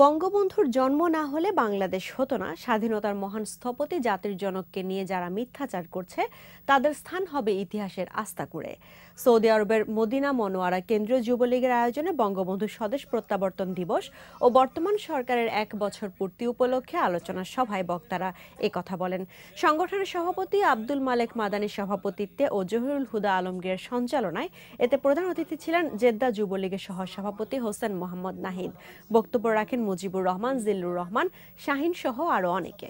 বঙ্গবন্ধুর জন্ম না হলে বাংলাদেশ হতো না। স্বাধীনতার মহান স্থপতি জাতির জনককে নিয়ে যারা মিথ্যাচার করছে তাদের স্থান হবে ইতিহাসের আস্তাকুঁড়ে। সৌদি আরবের মদিনা মনোয়ারা কেন্দ্রীয় যুবলীগের আয়োজনে বঙ্গবন্ধু স্বদেশ প্রত্যাবর্তন দিবস ও বর্তমান সরকারের 1 বছর পূর্তি উপলক্ষে আলোচনা সভায় বক্তারা একথা বলেন। সংগঠনের সভাপতি আব্দুল মালেক মাদানির সভাপতিত্বে ও জহিরুল হুদা আলমগীরের সঞ্চালনায় এতে প্রধান অতিথি ছিলেন জেদ্দা যুবলীগের সহসভাপতি হোসেন মোহাম্মদ নাহিদ। বক্তব্য রাখেন মুজিবুর রহমান, জিল্লুর রহমান, শাহিন সহ আরো অনেকে।